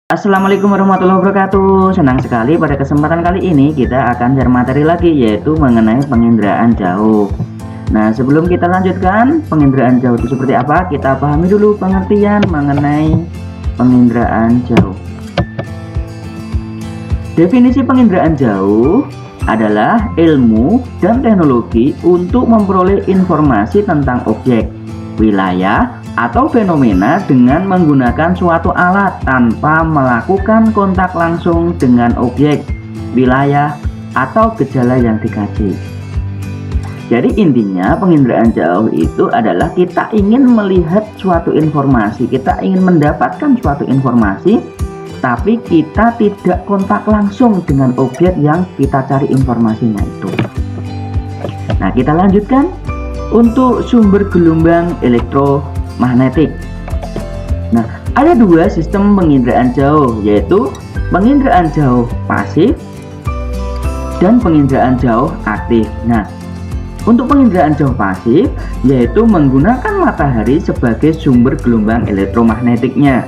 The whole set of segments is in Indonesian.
Assalamualaikum warahmatullahi wabarakatuh. Senang sekali pada kesempatan kali ini kita akan share materi lagi, yaitu mengenai penginderaan jauh. Nah, sebelum kita lanjutkan penginderaan jauh itu seperti apa, kita pahami dulu pengertian mengenai penginderaan jauh. Definisi penginderaan jauh adalah ilmu dan teknologi untuk memperoleh informasi tentang objek, wilayah, atau fenomena dengan menggunakan suatu alat tanpa melakukan kontak langsung dengan objek, wilayah, atau gejala yang dikaji. Jadi intinya penginderaan jauh itu adalah kita ingin melihat suatu informasi, kita ingin mendapatkan suatu informasi, tapi kita tidak kontak langsung dengan objek yang kita cari informasinya itu. Nah, kita lanjutkan untuk sumber gelombang elektromagnetik. Nah, ada dua sistem penginderaan jauh, yaitu penginderaan jauh pasif dan penginderaan jauh aktif. Nah, untuk penginderaan jauh pasif yaitu menggunakan matahari sebagai sumber gelombang elektromagnetiknya.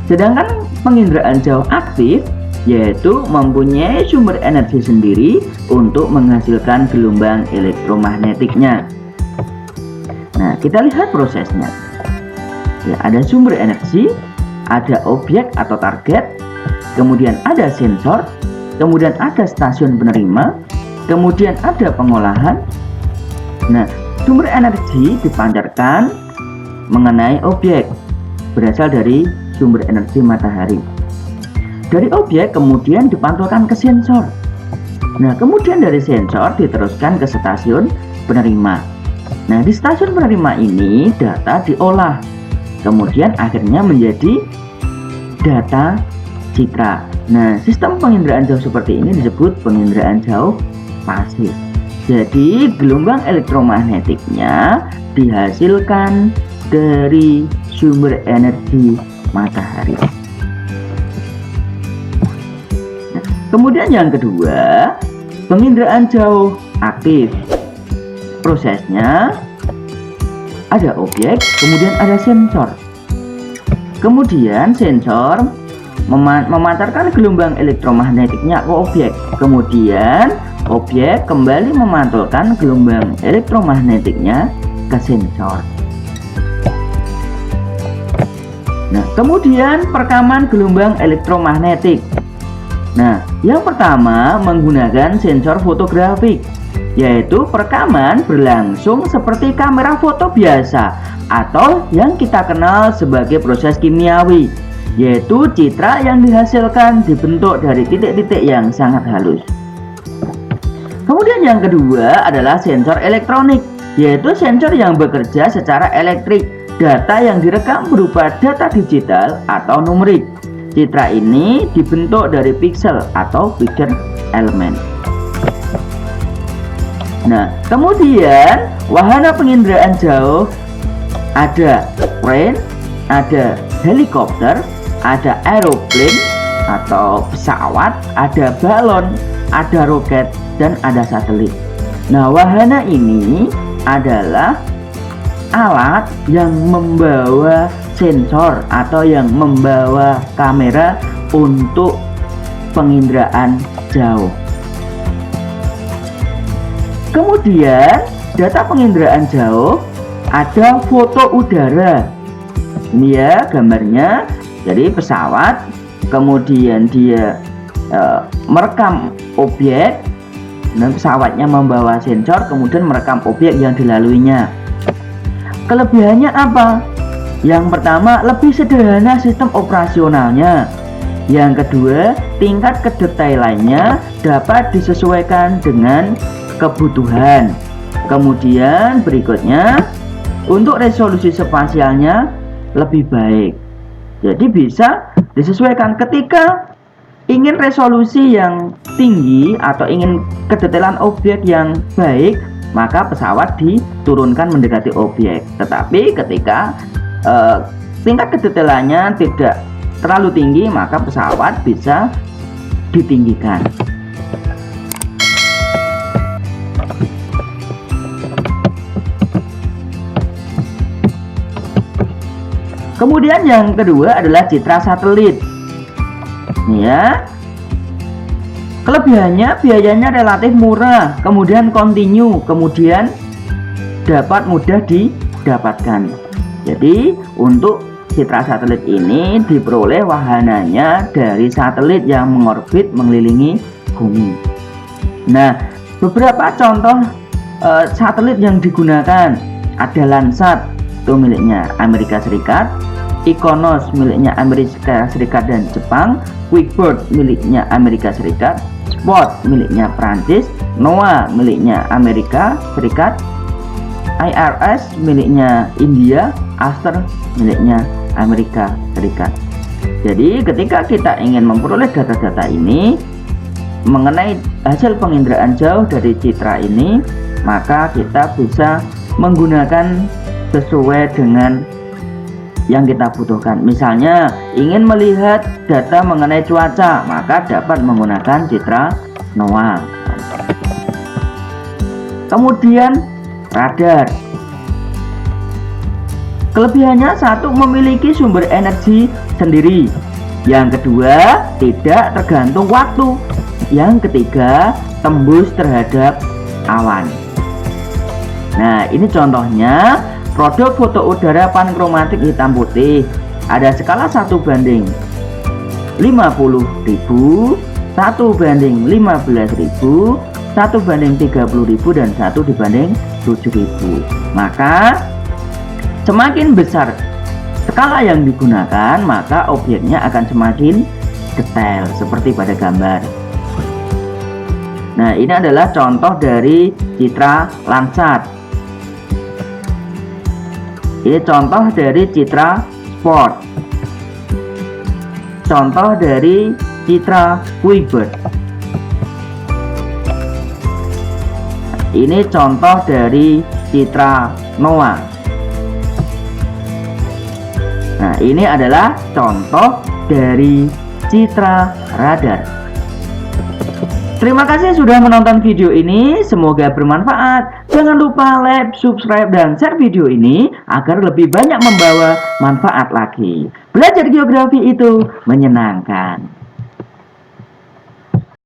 Sedangkan penginderaan jauh aktif yaitu mempunyai sumber energi sendiri untuk menghasilkan gelombang elektromagnetiknya. Nah, kita lihat prosesnya. Ya, ada sumber energi, ada objek atau target, kemudian ada sensor, kemudian ada stasiun penerima, kemudian ada pengolahan. Nah, sumber energi dipancarkan mengenai objek berasal dari sumber energi matahari. Dari objek kemudian dipantulkan ke sensor. Nah, kemudian dari sensor diteruskan ke stasiun penerima. Nah, di stasiun penerima ini data diolah, kemudian akhirnya menjadi data citra. Nah, sistem penginderaan jauh seperti ini disebut penginderaan jauh pasif. Jadi gelombang elektromagnetiknya dihasilkan dari sumber energi matahari. Nah, kemudian yang kedua, penginderaan jauh aktif. Prosesnya ada objek, kemudian ada sensor. Kemudian sensor memancarkan gelombang elektromagnetiknya ke objek. Kemudian objek kembali memantulkan gelombang elektromagnetiknya ke sensor. Nah, kemudian perekaman gelombang elektromagnetik. Nah, yang pertama menggunakan sensor fotografik, yaitu perekaman berlangsung seperti kamera foto biasa atau yang kita kenal sebagai proses kimiawi, yaitu citra yang dihasilkan dibentuk dari titik-titik yang sangat halus. Kemudian yang kedua adalah sensor elektronik, yaitu sensor yang bekerja secara elektrik. Data yang direkam berupa data digital atau numerik. Citra ini dibentuk dari piksel atau picture element. Nah, kemudian wahana penginderaan jauh ada crane, ada helikopter, ada aeroplane atau pesawat, ada balon, ada roket, dan ada satelit. Nah, wahana ini adalah alat yang membawa sensor atau yang membawa kamera untuk penginderaan jauh. Kemudian data penginderaan jauh ada foto udara. Ini ya gambarnya. Jadi pesawat, kemudian dia merekam objek, dan pesawatnya membawa sensor, kemudian merekam objek yang dilaluinya. Kelebihannya apa? Yang pertama, lebih sederhana sistem operasionalnya. Yang kedua, tingkat kedetailannya dapat disesuaikan dengan kebutuhan. Kemudian berikutnya, untuk resolusi spasialnya lebih baik. Jadi bisa disesuaikan ketika ingin resolusi yang tinggi atau ingin kedetailan objek yang baik, maka pesawat diturunkan mendekati objek. Tetapi ketika tingkat kedetailannya tidak terlalu tinggi, maka pesawat bisa ditinggikan. Kemudian yang kedua adalah citra satelit. Nih ya. Kelebihannya biayanya relatif murah, kemudian kontinu, kemudian dapat mudah didapatkan. Jadi untuk citra satelit ini diperoleh wahananya dari satelit yang mengorbit mengelilingi bumi. Nah, beberapa contoh satelit yang digunakan ada Landsat, itu miliknya Amerika Serikat, Iconos miliknya Amerika Serikat dan Jepang, Quickbird miliknya Amerika Serikat, Spot miliknya Prancis, NOAA miliknya Amerika Serikat, IRS miliknya India, Aster miliknya Amerika Serikat. Jadi ketika kita ingin memperoleh data-data ini mengenai hasil penginderaan jauh dari citra ini, maka kita bisa menggunakan sesuai dengan yang kita butuhkan. Misalnya ingin melihat data mengenai cuaca, maka dapat menggunakan citra NOAA. Kemudian radar. Kelebihannya satu, memiliki sumber energi sendiri. Yang kedua, tidak tergantung waktu. Yang ketiga, tembus terhadap awan. Nah, ini contohnya produk foto udara pankromatik hitam putih. Ada skala 1:50.000, 1:15.000, 1:30.000, dan 1:7.000. Maka semakin besar skala yang digunakan, maka objeknya akan semakin detail seperti pada gambar. Nah, ini adalah contoh dari citra Landsat. Ini contoh dari citra Spot. Contoh dari citra Quickbird. Ini contoh dari citra NOAA. Nah, ini adalah contoh dari citra radar. Terima kasih sudah menonton video ini, semoga bermanfaat. Jangan lupa like, subscribe, dan share video ini agar lebih banyak membawa manfaat lagi. Belajar geografi itu menyenangkan.